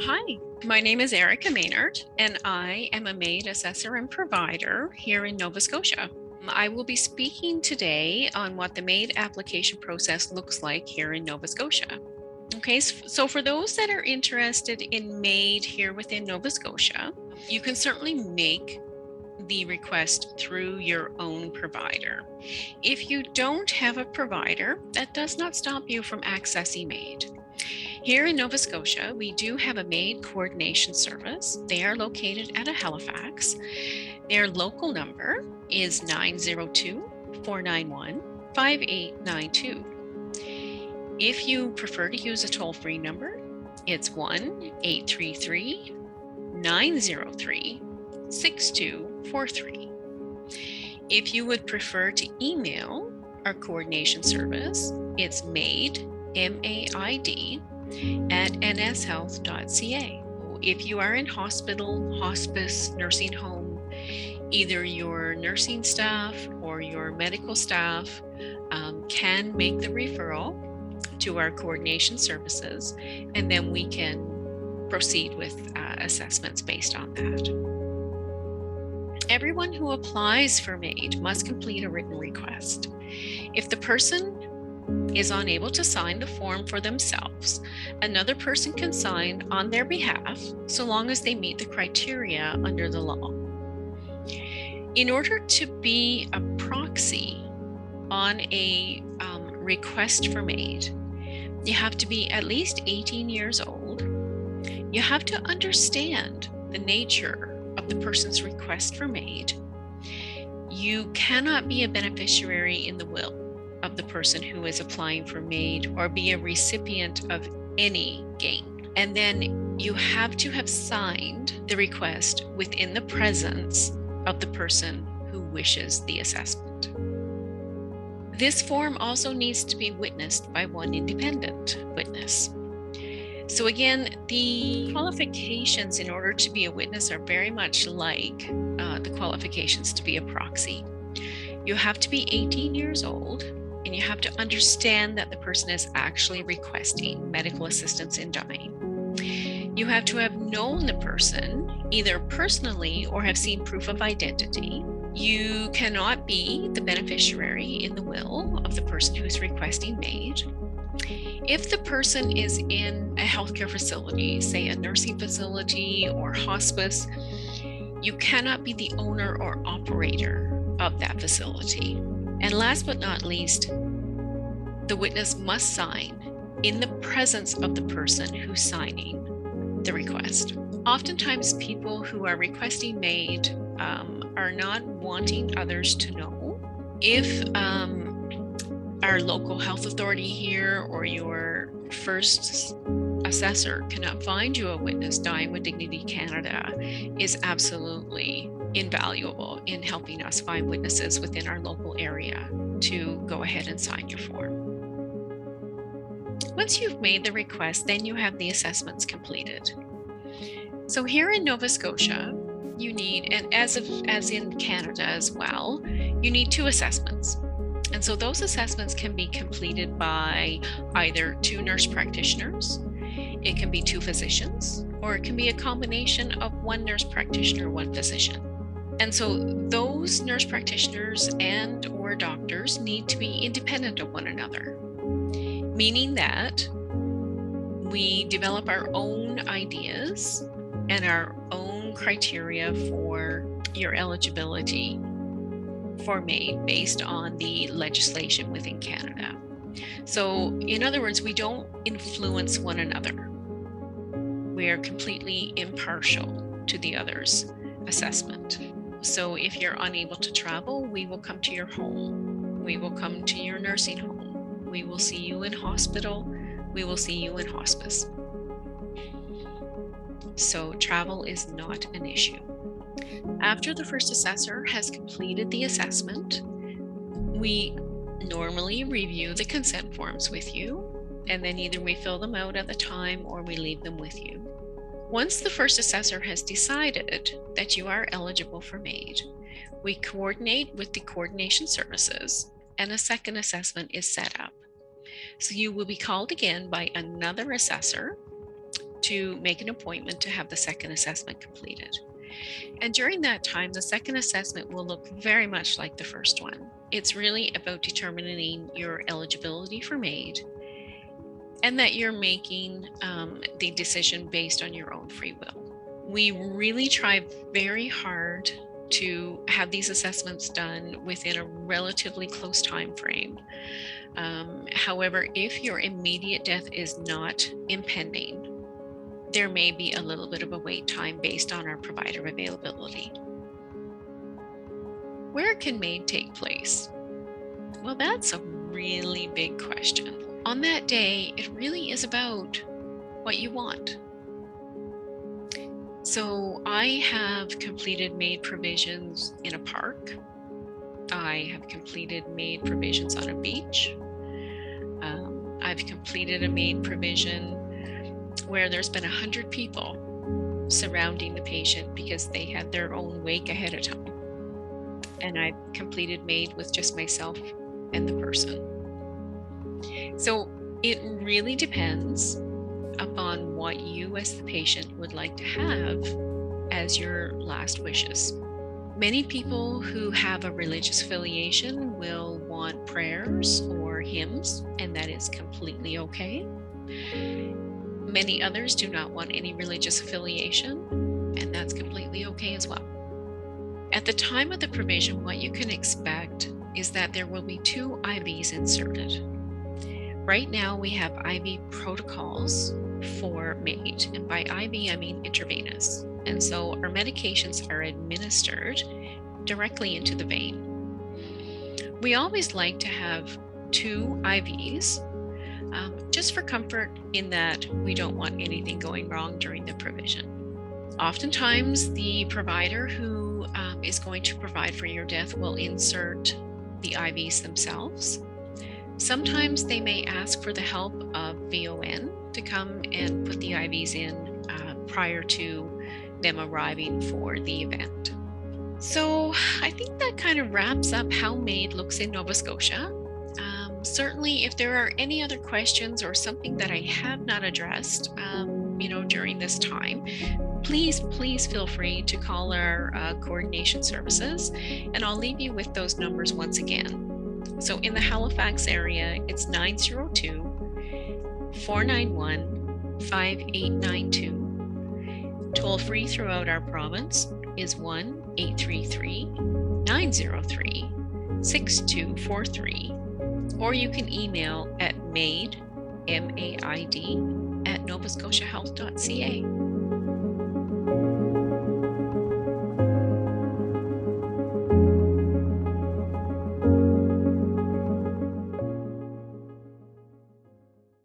Hi, my name is Erica Maynard, and I am a MAID assessor and provider here in Nova Scotia. I will be speaking today on what the MAID application process looks like here in Nova Scotia. Okay, so for those that are interested in MAID here within Nova Scotia, you can certainly make the request through your own provider. If you don't have a provider, that does not stop you from accessing MAID. Here in Nova Scotia, we do have a MAID coordination service. They are located at Halifax. Their local number is 902-491-5892. If you prefer to use a toll-free number, it's 1-833-903-6243. If you would prefer to email our coordination service, it's MAID, MAID, at nshealth.ca. If you are in hospital, hospice, nursing home, either your nursing staff or your medical staff can make the referral to our coordination services, and then we can proceed with assessments based on that. Everyone who applies for MAID must complete a written request. If the person is unable to sign the form for themselves, another person can sign on their behalf so long as they meet the criteria under the law. In order to be a proxy on a request for MAID, you have to be at least 18 years old. You have to understand the nature of the person's request for MAID. You cannot be a beneficiary in the will of the person who is applying for MAID or be a recipient of any gain. And then you have to have signed the request within the presence of the person who wishes the assessment. This form also needs to be witnessed by one independent witness. So again, the qualifications in order to be a witness are very much like the qualifications to be a proxy. You have to be 18 years old, and you have to understand that the person is actually requesting medical assistance in dying. You have to have known the person either personally or have seen proof of identity. You cannot be the beneficiary in the will of the person who is requesting MAID. If the person is in a healthcare facility, say a nursing facility or hospice, you cannot be the owner or operator of that facility. And last but not least, the witness must sign in the presence of the person who's signing the request. Oftentimes, people who are requesting MAID are not wanting others to know. If our local health authority here or your first assessor cannot find you a witness, Dying with Dignity Canada is absolutely invaluable in helping us find witnesses within our local area to go ahead and sign your form. Once you've made the request, then you have the assessments completed. So here in Nova Scotia, you need, and as in Canada as well, you need 2 assessments. And so those assessments can be completed by either 2 nurse practitioners, it can be 2 physicians, or it can be a combination of 1 nurse practitioner, 1 physician. And so those nurse practitioners and or doctors need to be independent of one another, meaning that we develop our own ideas and our own criteria for your eligibility for MAID based on the legislation within Canada. So in other words, we don't influence one another. We are completely impartial to the other's assessment. So if you're unable to travel, we will come to your home. We will come to your nursing home. We will see you in hospital. We will see you in hospice. So travel is not an issue. After the first assessor has completed the assessment, we normally review the consent forms with you, and then either we fill them out at the time or we leave them with you. Once the first assessor has decided that you are eligible for MAID, we coordinate with the coordination services and a second assessment is set up. So you will be called again by another assessor to make an appointment to have the second assessment completed. And during that time, the second assessment will look very much like the first one. It's really about determining your eligibility for MAID and that you're making the decision based on your own free will. We really try very hard to have these assessments done within a relatively close time frame. However, if your immediate death is not impending, there may be a little bit of a wait time based on our provider availability. Where can MAID take place? Well, that's a really big question. On that day, it really is about what you want. So I have completed MAID provisions in a park. I have completed MAID provisions on a beach. I've completed a MAID provision where there's been 100 people surrounding the patient because they had their own wake ahead of time. And I've completed MAID with just myself and the person. So it really depends upon what you as the patient would like to have as your last wishes. Many people who have a religious affiliation will want prayers or hymns, and that is completely okay. Many others do not want any religious affiliation, and that's completely okay as well. At the time of the provision, what you can expect is that there will be 2 IVs inserted. Right now, we have IV protocols for MAID, and by IV, I mean intravenous. And so our medications are administered directly into the vein. We always like to have 2 IVs, just for comfort in that we don't want anything going wrong during the provision. Oftentimes, the provider who is going to provide for your death will insert the IVs themselves. Sometimes they may ask for the help of VON to come and put the IVs in prior to them arriving for the event. So I think that kind of wraps up how MAID looks in Nova Scotia. Certainly, if there are any other questions or something that I have not addressed, during this time, please feel free to call our coordination services, and I'll leave you with those numbers once again. So in the Halifax area, it's 902-491-5892. Toll free throughout our province is 1-833-903-6243. Or you can email at MAID, MAID, @novascotiahealth.ca.